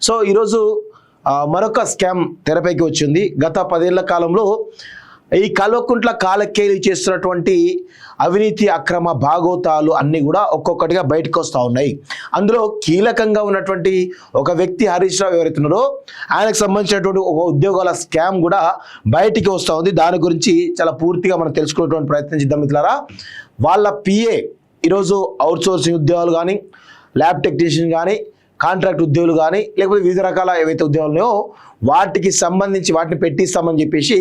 So ఈరోజు మరొక scam తెరపైకి వచ్చింది. గత 10 ఏళ్ల కాలంలో ఈ కల్వకుంట్ల కాలకేలి చేస్తున్నటువంటి అవినీతి అక్రమ భాగోతాలు అన్నీ కూడా ఒక్కొక్కటిగా బయటకు వస్తూ ఉన్నాయి. అందులో కీలకంగా ఉన్నటువంటి ఒక వ్యక్తి హరీష్ రావు ఎవరైతున్నారో ఆయనకు సంబంధించినటువంటి ఒక ఉద్యోగాల స్కామ్ కూడా బయటికి వస్తూ ఉంది. దాని గురించి చాలా పూర్తిగా మనం తెలుసుకునేటువంటి ప్రయత్నం చేద్దాం మిత్రులారా. వాళ్ళ పిఏ ఈరోజు అవుట్సోర్సింగ్ ఉద్యోగాలు కానీ, ల్యాబ్ టెక్నీషియన్ కానీ, కాంట్రాక్ట్ ఉద్యోగులు కానీ, లేకపోతే వివిధ రకాల ఏవైతే ఉద్యోగాలున్నాయో వాటికి సంబంధించి వాటిని పెట్టిస్తామని చెప్పేసి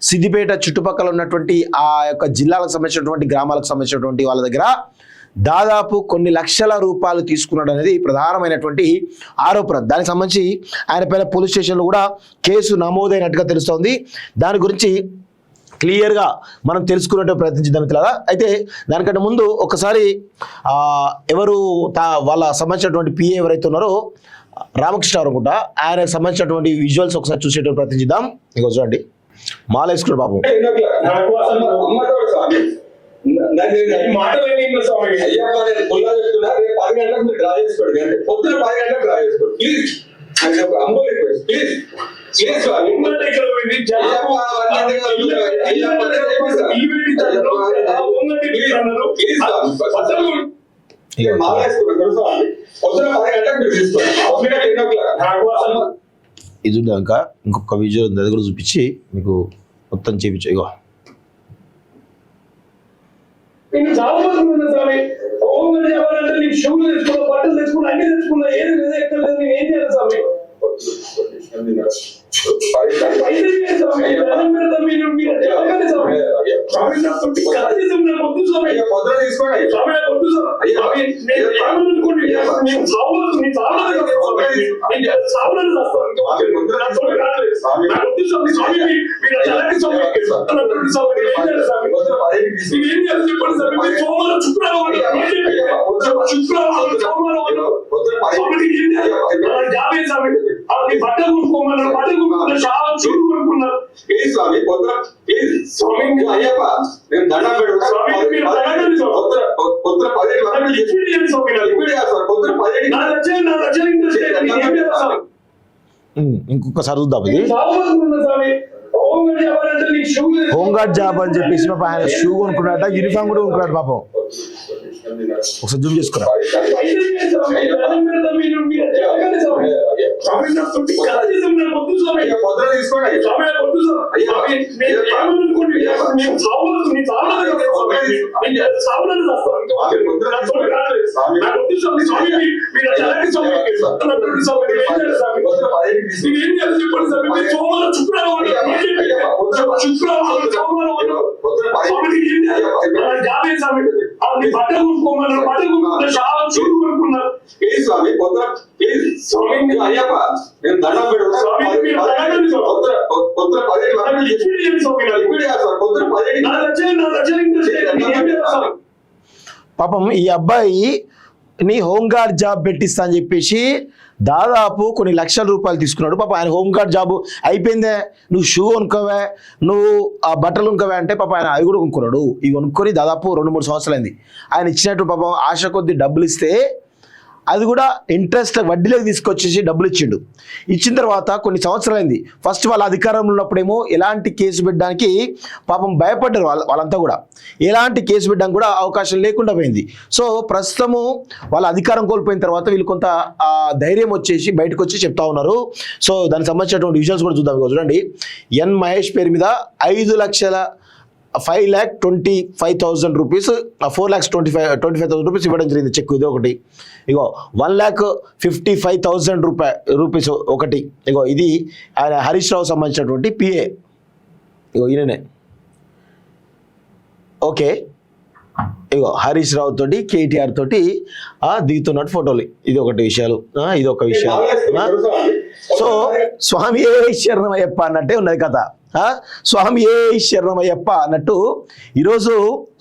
సిద్దిపేట చుట్టుపక్కల ఉన్నటువంటి ఆ యొక్క జిల్లాలకు సంబంధించినటువంటి గ్రామాలకు సంబంధించినటువంటి వాళ్ళ దగ్గర దాదాపు కొన్ని లక్షల రూపాయలు తీసుకున్నాడు అనేది ప్రధానమైనటువంటి ఆరోపణ. దానికి సంబంధించి ఆయన పైన పోలీస్ స్టేషన్లో కూడా కేసు నమోదైనట్టుగా తెలుస్తోంది. దాని గురించి క్లియర్గా మనం తెలుసుకున్నట్టు ప్రయత్నించాం మిత్రులారా. అయితే దానికంటే ముందు ఒకసారి ఎవరు వాళ్ళ సంబంధించినటువంటి పిఏ ఎవరైతే ఉన్నారో రామకృష్ణ అనుకుంటా, ఆయనకు సంబంధించినటువంటి విజువల్స్ ఒకసారి చూసేటువంటి ప్రయత్నించుదాం. ఇక చూడండి, మాల వేసుకున్నాడు పాపం. ఇది చూద్దాక ఇంకొక విజువల్ ఉంది, అది కూడా చూపించి మీకు మొత్తం చేపించు. ఇగో బట్టలు తెచ్చుకున్నా, అన్ని తెచ్చుకున్నా, ఏది ఏం చేయాలి స్వామి? బట్టలు కొనుక్కోమన్నారు, బట్టలు కొనుక్కున్నారు. అయ్యప్ప నేను దండం ఇంకొకసారి చూద్దాం. ఇది హోంగార్డ్ జాబ్ అని చెప్పేసి ఆయన షూ కొనుక్కున్నాట, యూనిఫామ్ కూడా కొనుక్కున్నాడు పాపం. ఒకసారి జూమ్ చేసుకురా. బట్టలు కొనుక్కోమన్నారు, బట్టలు కొనుక్కున్నారు. అయ్యప్ప నేను దండం పాపం ఈ అబ్బాయి నీ హోంగార్డ్ జాబ్ పెట్టిస్తా అని చెప్పేసి దాదాపు కొన్ని లక్షల రూపాయలు తీసుకున్నాడు. పాప ఆయన హోంగార్డ్ జాబ్ అయిపోయిందే, నువ్వు షూ కొనుక్కోవే, నువ్వు ఆ బట్టలు కొనుక్కోవే అంటే పాప ఆయన అవి కూడా కొనుక్కున్నాడు. ఇవి కొనుక్కొని దాదాపు 2-3 సంవత్సరాలైంది. ఆయన ఇచ్చినట్టు పాపం ఆశ కొద్ది డబ్బులు ఇస్తే అది కూడా ఇంట్రెస్ట్ వడ్డీలోకి తీసుకొచ్చేసి డబ్బులు ఇచ్చిండు. ఇచ్చిన తర్వాత కొన్ని సంవత్సరాలైంది. ఫస్ట్ వాళ్ళ అధికారంలో ఉన్నప్పుడేమో ఎలాంటి కేసు పెట్టడానికి పాపం భయపడ్డారు వాళ్ళంతా కూడా. ఎలాంటి కేసు పెట్టడానికి కూడా అవకాశం లేకుండా పోయింది. సో ప్రస్తుతము వాళ్ళ అధికారం కోల్పోయిన తర్వాత వీళ్ళు కొంత ధైర్యం వచ్చేసి బయటకు వచ్చి చెప్తా ఉన్నారు. సో దానికి సంబంధించినటువంటి విజువల్స్ కూడా చూద్దాం. చూడండి, ఎన్ మహేష్ పేరు మీద 5,25,000 రూపీస్, 4,25,000 రూపీస్ ఇవ్వడం జరిగింది చెక్. ఇది ఒకటి. ఇగో 1,55,000 రూపీస్ ఒకటి. ఇగో ఇది ఆయన హరీష్ రావు సంబంధించినటువంటి పిఏ. ఇగో ఈయననే. ఓకే, ఇగో హరీష్ రావు తోటి కేటీఆర్ తోటి దిగుతున్నట్టు ఫోటోలు. ఇది ఒకటి విషయాలు, ఇది ఒక విషయం. సో స్వామి ఏ శరణమయ్యప్ప అన్నట్టే ఉన్నది కథ. స్వామి ఏ శరణమయ్యప్ప అన్నట్టు ఈరోజు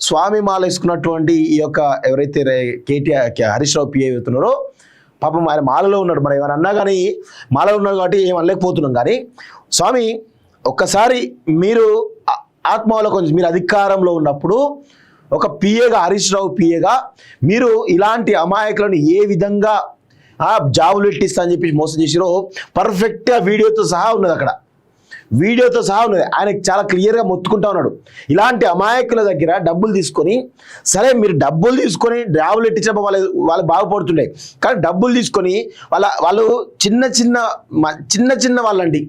స్వామి మాల వేసుకున్నటువంటి ఈ యొక్క ఎవరైతే కేటీఆర్ హరీష్ రావు పిఏ అవుతున్నారో పాపం ఆయన మాలలో ఉన్నాడు. మరి ఏమైనా అన్నా కానీ మాలలో ఉన్నాడు కాబట్టి ఏం అనలేకపోతున్నాం. కానీ స్వామి ఒక్కసారి మీరు ఆత్మావలోకనం, మీరు అధికారంలో ఉన్నప్పుడు ఒక పిఏగా, హరీష్ రావు పిఏగా మీరు ఇలాంటి అమాయకులను ఏ విధంగా జాబులు పెట్టిస్తా అని చెప్పి మోసం చేసిరో పర్ఫెక్ట్గా వీడియోతో సహా ఉన్నది అక్కడ, వీడియోతో సహా ఉన్నది. ఆయనకు చాలా క్లియర్గా మొత్తుకుంటా ఉన్నాడు. ఇలాంటి అమాయకుల దగ్గర డబ్బులు తీసుకొని, సరే మీరు డబ్బులు తీసుకొని జాబులు పెట్టించినప్పుడు వాళ్ళు బాగుపడుతుండే, కానీ డబ్బులు తీసుకొని వాళ్ళు చిన్న చిన్న వాళ్ళండి,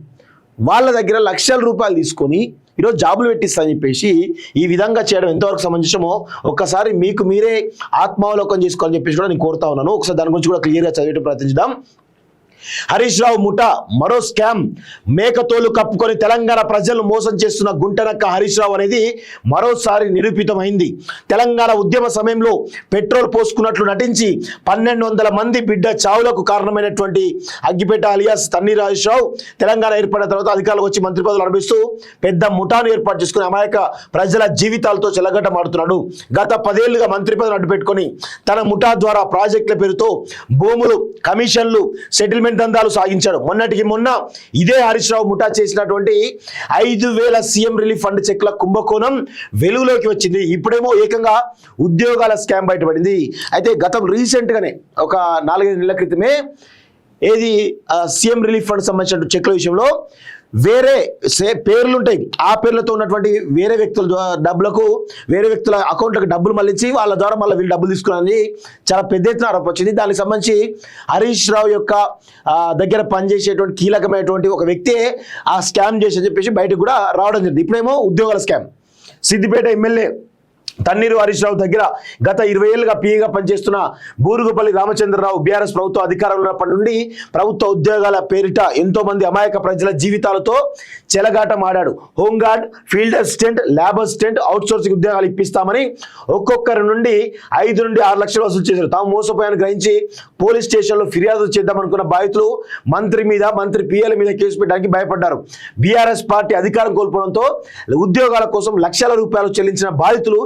వాళ్ళ దగ్గర లక్షల రూపాయలు తీసుకొని ఈరోజు జాబులు పెట్టిస్తా అని చెప్పేసి ఈ విధంగా చేయడం ఎంతవరకు సమంజసమో ఒక్కసారి మీకు మీరే ఆత్మావలోకం చేసుకోవాలని చెప్పేసి కూడా నేను కోరుతా ఉన్నాను. ఒకసారి దాని గురించి కూడా క్లియర్గా చదివేట ప్రయత్నిద్దాం. హరీష్ రావు ముఠా మరో స్కామ్. మేకతోలు కప్పుకొని తెలంగాణ ప్రజలను మోసం చేస్తున్న గుంటనక్క హరీష్ రావు అనేది మరోసారి నిరూపితమైంది. తెలంగాణ ఉద్యమ సమయంలో పెట్రోల్ పోసుకున్నట్లు నటించి 1200 మంది బిడ్డ చావులకు కారణమైనటువంటి అగ్గిపేట అలియాస్ తన్నీర్ హరీష్ రావు తెలంగాణ ఏర్పడిన తర్వాత అధికారులకు వచ్చి మంత్రి పదవులు అనుభవిస్తూ పెద్ద ముఠాను ఏర్పాటు చేసుకుని అమాయక ప్రజల జీవితాలతో చెలగట్టమాడుతున్నాడు. గత 10 ఏళ్లుగా మంత్రి పదవిని అడ్డుపెట్టుకొని తన ముఠా ద్వారా ప్రాజెక్టుల పేరుతో భూములు, కమిషన్లు, సెటిల్మెంట్ దందాలు సాగించాడు. మొన్నటికి మొన్న ఇదే హరీష్ రావు ముఠా చేసినటువంటి 5,000 సీఎం రిలీఫ్ ఫండ్ చెక్ల కుంభకోణం వెలుగులోకి వచ్చింది. ఇప్పుడేమో ఏకంగా ఉద్యోగాల స్కామ్ బయటపడింది. అయితే గతం రీసెంట్గానే ఒక 4-5 నెలల క్రితమే ఏది సీఎం రిలీఫ్ ఫండ్ సంబంధించిన చెక్ల విషయంలో వేరే పేర్లు ఉంటాయి, ఆ పేర్లతో ఉన్నటువంటి వేరే వ్యక్తుల డబ్బులకు వేరే వ్యక్తుల అకౌంట్లకు డబ్బులు మళ్ళించి వాళ్ళ ద్వారా మళ్ళీ వీళ్ళు డబ్బులు తీసుకున్నారని చాలా పెద్ద ఎత్తున ఆరోపణ వచ్చింది. దానికి సంబంధించి హరీష్ రావు యొక్క దగ్గర పనిచేసేటువంటి కీలకమైనటువంటి ఒక వ్యక్తే ఆ స్కామ్ చేసి చెప్పేసి బయటకు కూడా రావడం జరిగింది. ఇప్పుడేమో ఉద్యోగాల స్కామ్. సిద్దిపేట ఎమ్మెల్యే తన్నీరు హరీష్ రావు దగ్గర గత 20 ఏళ్ళుగా పీఏగా పనిచేస్తున్న బూరుగుపల్లి రామచంద్రరావు బీఆర్ఎస్ ప్రభుత్వ అధికారంలో ఉన్నప్పటి నుండి ప్రభుత్వ ఉద్యోగాల పేరిట ఎంతో మంది అమాయక ప్రజల జీవితాలతో చెలగాటం ఆడాడు. Home guard, field assistant, lab assistant, outsourcing ఉద్యోగాలు ఇప్పిస్తామని ఒక్కొక్కరి నుండి 5 నుండి 6 లక్షలు వసూలు చేశారు. తాము మోసపోయాను గ్రహించి పోలీస్ స్టేషన్లో ఫిర్యాదు చేద్దామనుకున్న బాధితులు మంత్రి పిఎల్ మీద కేసు పెట్టడానికి భయపడ్డారు. బీఆర్ఎస్ పార్టీ అధికారం కోల్పోవడంతో ఉద్యోగాల కోసం లక్షల రూపాయలు చెల్లించిన బాధితులు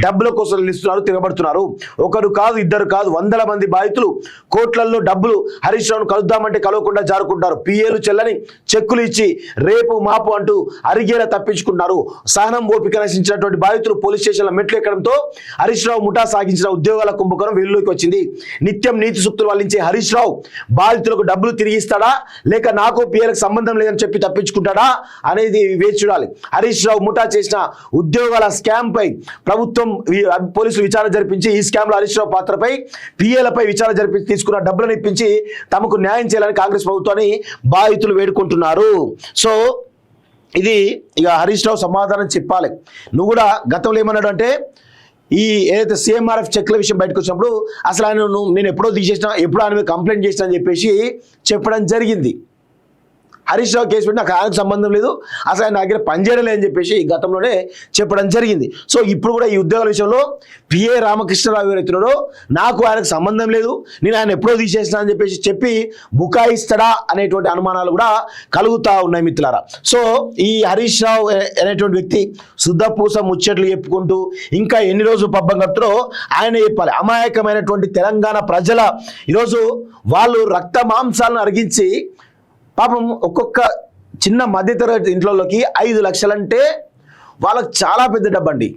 డబ్బుల కోసం నిలుస్తున్నారు, తిరగబడుతున్నారు. ఒకరు కాదు, ఇద్దరు కాదు, 100 మంది బాధితులు కోట్లలో డబ్బులు హరీష్ రావును కలుద్దామంటే కలవకుండా జారుకుంటారు. పిఏలు చెల్లని చెక్కులు ఇచ్చి రేపు మాపు అంటూ అరిగేలా తప్పించుకుంటున్నారు. సహనం ఓపిక నశించినటువంటి బాధితులు పోలీస్ స్టేషన్ల మెట్లు ఎక్కడంతో హరీష్ రావు ముఠా సాగించిన ఉద్యోగాల కుంభకోణం వెలుగులోకి వచ్చింది. నిత్యం నీతి సూక్తులు వల్లించే హరీష్ రావు బాధితులకు డబ్బులు తిరిగిస్తాడా లేక నాకు పిఏలకు సంబంధం లేదని చెప్పి తప్పించుకుంటాడా అనేది వేచి చూడాలి. హరీష్ రావు ముఠా చేసిన ఉద్యోగాల స్కామ్ పై ప్రభుత్వం పోలీసులు విచారణ జరిపించి ఈ స్కామ్ లో హరీష్ రావు పాత్రపై పిఏలపై విచారణ జరిపించి తీసుకున్న డబ్బులను ఇప్పించి తమకు న్యాయం చేయాలని కాంగ్రెస్ ప్రభుత్వాన్ని బాధితులు వేడుకుంటున్నారు. సో ఇది ఇక హరీష్ రావు సమాధానం చెప్పాలి. నువ్వు కూడా గతంలో ఏమన్నాడు అంటే ఈ ఏదైతే CMRF చెక్ల విషయం బయటకు వచ్చినప్పుడు అసలు ఆయన నేను ఎప్పుడో తీసేసిన, ఎప్పుడో ఆయన మీద కంప్లైంట్ చేసిన అని చెప్పేసి చెప్పడం జరిగింది. హరీష్ రావు కేసు పెట్టి నాకు ఆయనకు సంబంధం లేదు, అసలు ఆయన దగ్గర పనిచేయడం లేదని చెప్పేసి గతంలోనే చెప్పడం జరిగింది. సో ఇప్పుడు కూడా ఈ ఉద్యోగాల విషయంలో పిఏ రామకృష్ణరావు ఎవరైతున్నాడో నాకు ఆయనకు సంబంధం లేదు, నేను ఆయన ఎప్పుడో తీసేసిన అని చెప్పి బుకాయిస్తాడా అనేటువంటి అనుమానాలు కూడా కలుగుతూ ఉన్నాయి మిత్రులారా. సో ఈ హరీష్ రావు అనేటువంటి వ్యక్తి శుద్ధపూస ముచ్చట్లు చెప్పుకుంటూ ఇంకా ఎన్ని రోజులు పబ్బం కడుతున్నారో ఆయన చెప్పాలి. అమాయకమైనటువంటి తెలంగాణ ప్రజల ఈరోజు వాళ్ళు రక్త మాంసాలను అరిగించి పాపం ఒక్కొక్క చిన్న మధ్యతరగతి ఇంట్లోకి 5 లక్షలంటే వాళ్ళకి చాలా పెద్ద డబ్బండి.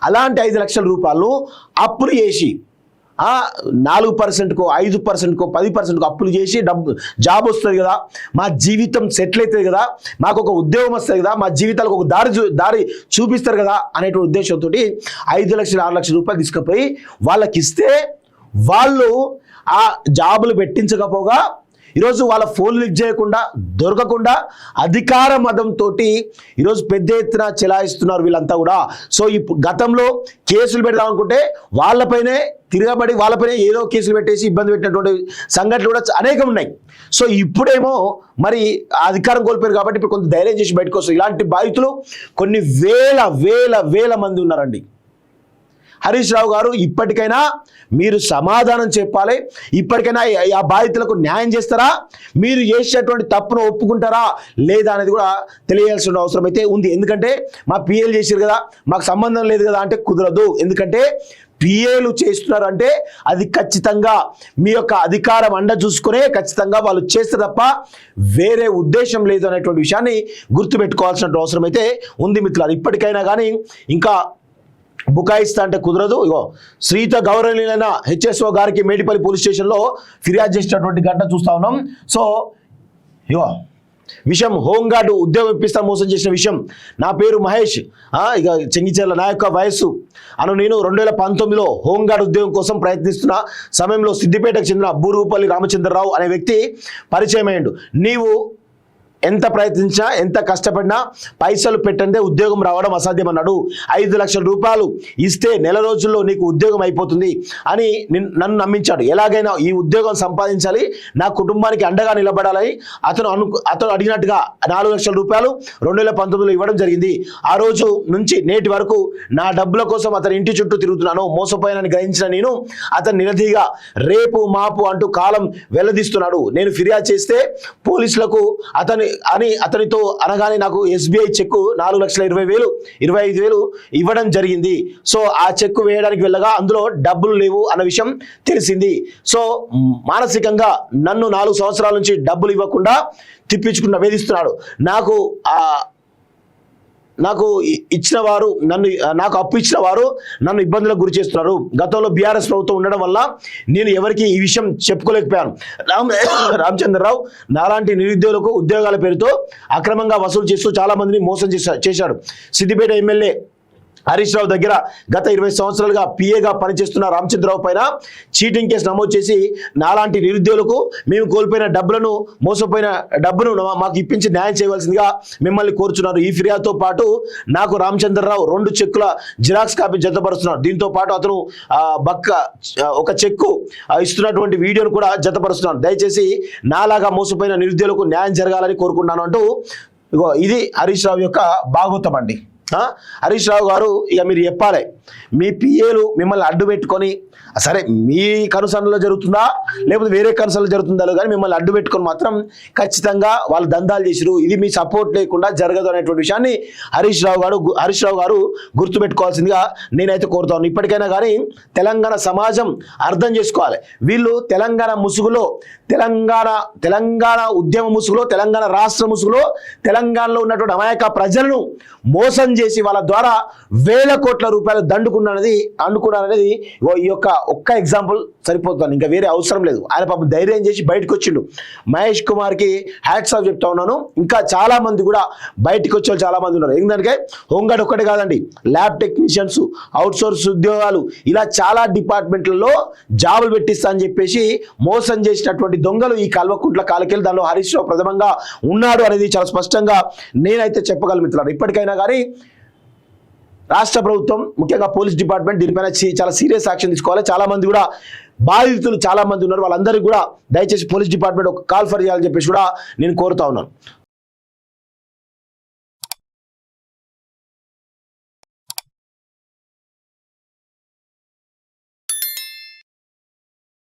అలాంటి 5 లక్షల రూపాయలు అప్పులు చేసి 4%కో 5%కో 10%కో అప్పులు చేసి జాబ్ వస్తుంది కదా, మా జీవితం సెటిల్ అవుతుంది కదా, మాకు ఒక ఉద్యోగం వస్తుంది కదా, మా జీవితాలకు ఒక దారి చూపిస్తారు కదా అనేటువంటి ఉద్దేశంతో 5 లక్షలు 6 లక్షల రూపాయలు తీసుకుపోయి వాళ్ళకి ఇస్తే వాళ్ళు ఆ జాబులు పెట్టించకపోగా ఈరోజు వాళ్ళ ఫోన్ లిఫ్ట్ చేయకుండా దొరకకుండా అధికార మదంతో ఈరోజు పెద్ద ఎత్తున చెలాయిస్తున్నారు వీళ్ళంతా కూడా. సో ఇప్పుడు గతంలో కేసులు పెడదాం అనుకుంటే వాళ్ళపైనే తిరగబడి వాళ్ళపైనే ఏదో కేసులు పెట్టేసి ఇబ్బంది పెట్టినటువంటి సంఘటనలు కూడా అనేకం ఉన్నాయి. సో ఇప్పుడేమో మరి అధికారం కోల్పోయారు కాబట్టి ఇప్పుడు కొంత ధైర్యం చేసి బయటకు వస్తారు. ఇలాంటి బాధితులు కొన్ని వేల మంది ఉన్నారండి. హరీష్ రావు గారు ఇప్పటికైనా మీరు సమాధానం చెప్పాలి. ఇప్పటికైనా ఆ బాధితులకు న్యాయం చేస్తారా, మీరు చేసేటువంటి తప్పును ఒప్పుకుంటారా లేదా అనేది కూడా తెలియాల్సిన అవసరం అయితే ఉంది. ఎందుకంటే మా పిఏలు చేశారు కదా, మాకు సంబంధం లేదు కదా అంటే కుదరదు. ఎందుకంటే పిఏలు చేస్తున్నారంటే అది ఖచ్చితంగా మీ యొక్క అధికారం అండ చూసుకునే ఖచ్చితంగా వాళ్ళు చేస్తే తప్ప వేరే ఉద్దేశం లేదు అనేటువంటి విషయాన్ని గుర్తుపెట్టుకోవాల్సిన అవసరం అయితే ఉంది మిత్రులారా. ఇప్పటికైనా కానీ ఇంకా బుకాయిస్తా అంటే కుదరదు. ఇగో శ్రీత గౌరవనీయులైన హెచ్ఎస్ఓ గారికి మేడిపల్లి పోలీస్ స్టేషన్లో ఫిర్యాదు చేసినటువంటి ఘటన చూస్తా ఉన్నాం. సో ఇగో విషయం హోంగార్డు ఉద్యోగం ఇప్పిస్తా మోసం చేసిన విషయం. నా పేరు మహేష్, ఇక చెంగిచెర్ల, నా యొక్క వయస్సు నేను 2019లో హోంగార్డ్ ఉద్యోగం కోసం ప్రయత్నిస్తున్న సమయంలో సిద్దిపేటకు చెందిన బూరుగుపల్లి రామచంద్రరావు అనే వ్యక్తి పరిచయం అయ్యాడు. నీవు ఎంత ప్రయత్నించినా ఎంత కష్టపడినా పైసలు పెట్టందే ఉద్యోగం రావడం అసాధ్యం అన్నాడు. 5 లక్షల రూపాయలు ఇస్తే నెల రోజుల్లో నీకు ఉద్యోగం అయిపోతుంది అని నన్ను నమ్మించాడు. ఎలాగైనా ఈ ఉద్యోగం సంపాదించాలి, నా కుటుంబానికి అండగా నిలబడాలని అతను అడిగినట్టుగా 4 లక్షల రూపాయలు 2019లో ఇవ్వడం జరిగింది. ఆ రోజు నుంచి నేటి వరకు నా డబ్బుల కోసం అతని ఇంటి చుట్టూ తిరుగుతున్నాను. మోసపోయానని గ్రహించిన నేను అతను నిరధిగా రేపు మాపు అంటూ కాలం వెల్లదీస్తున్నాడు. నేను ఫిర్యాదు చేస్తే పోలీసులకు అతనితో అనగానే నాకు ఎస్బీఐ చెక్కు 4,20,000 ఇవ్వడం జరిగింది. సో ఆ చెక్కు వేయడానికి వెళ్ళగా అందులో డబ్బులు లేవు అన్న విషయం తెలిసింది. సో మానసికంగా నన్ను 4 సంవత్సరాల నుంచి డబ్బులు ఇవ్వకుండా తిప్పించుకున్న వేధిస్తున్నాడు. నాకు ఇచ్చిన వారు నాకు అప్పు ఇచ్చిన వారు నన్ను ఇబ్బందులకు గురి చేస్తున్నారు. గతంలో బీఆర్ఎస్ ప్రభుత్వం ఉండడం వల్ల నేను ఎవరికి ఈ విషయం చెప్పుకోలేకపోయాను. రామచంద్రరావు నాలాంటి నిరుద్యోగులకు ఉద్యోగాల పేరుతో అక్రమంగా వసూలు చేస్తూ చాలా మందిని మోసం చేశాడు. సిద్దిపేట ఎమ్మెల్యే హరీష్ రావు దగ్గర గత 20 సంవత్సరాలుగా పిఏగా పనిచేస్తున్న రామచంద్రరావు పైన చీటింగ్ కేసు నమోదు చేసి నాలాంటి నిరుద్యోగులకు మేము కోల్పోయిన మోసపోయిన డబ్బును మాకు ఇప్పించి న్యాయం చేయవలసిందిగా మిమ్మల్ని కోరుచున్నారు. ఈ ఫిర్యాదుతో పాటు నాకు రామచంద్రరావు 2 చెక్కుల జిరాక్స్ కాపీ జతపరుస్తున్నారు. దీంతో పాటు అతను ఒక చెక్కు ఇస్తున్నటువంటి వీడియోను కూడా జతపరుస్తున్నాను. దయచేసి నాలాగా మోసపోయిన నిరుద్యోగులకు న్యాయం జరగాలని కోరుకుంటున్నాను అంటూ ఇగో ఇది హరీష్ రావు యొక్క భాగవతం అండి. హరీష్ రావు గారు, ఇక మీరు చెప్పాలి, మీ పిఏలు మిమ్మల్ని అడ్డు పెట్టుకొని, సరే మీ కనుసనలో జరుగుతుందా లేకపోతే వేరే కనుసనలో జరుగుతుందా కానీ మిమ్మల్ని అడ్డు పెట్టుకొని మాత్రం ఖచ్చితంగా వాళ్ళు దందాలు చేసిరు. ఇది మీ సపోర్ట్ లేకుండా జరగదు అనేటువంటి విషయాన్ని హరీష్ రావు గారు గుర్తుపెట్టుకోవాల్సిందిగా నేనైతే కోరుతాను. ఇప్పటికైనా కానీ తెలంగాణ సమాజం అర్థం చేసుకోవాలి. వీళ్ళు తెలంగాణ ముసుగులో తెలంగాణ ఉద్యమ ముసుగులో, తెలంగాణ రాష్ట్ర ముసుగులో తెలంగాణలో ఉన్నటువంటి అమాయక ప్రజలను మోసం చేసి వాళ్ళ ద్వారా వేల కోట్ల రూపాయలు దండుకున్నారనేది ఈ యొక్క ఒక్క ఎగ్జాంపుల్ సరిపోతుంది. ఇంకా వేరే అవసరం లేదు. ఆయన పాపం ధైర్యం చేసి బయటకు వచ్చిండు. మహేష్ కుమార్కి హ్యాట్స్ ఆఫ్ చెప్తా ఉన్నాను. ఇంకా చాలా మంది కూడా బయటకు వచ్చే వాళ్ళు చాలా మంది ఉన్నారు. ఎందుకంటే హోంగార్డ్ ఒక్కటే కాదండి, ల్యాబ్ టెక్నీషియన్స్, అవుట్సోర్స్ ఉద్యోగాలు, ఇలా చాలా డిపార్ట్మెంట్లలో జాబులు పెట్టిస్తా అని చెప్పేసి మోసం చేసినటువంటి దొంగలు ఈ కల్వకుంట్ల కాలకెళ్ళి దానిలో హరీష్ రావు ప్రథమంగా ఉన్నాడు అనేది చాలా స్పష్టంగా నేనైతే చెప్పగలను మిత్రులారా. ఇప్పటికైనా కానీ రాష్ట్ర ప్రభుత్వం, ముఖ్యంగా పోలీస్ డిపార్ట్మెంట్ దీనిపైన చాలా సీరియస్ యాక్షన్ తీసుకోవాలి. చాలా మంది కూడా బాధితులు చాలా మంది ఉన్నారు. వాళ్ళందరికీ కూడా దయచేసి పోలీస్ డిపార్ట్మెంట్ ఒక కాల్ ఫర్ చేయాలని చెప్పేసి కూడా నేను కోరుతా ఉన్నాను.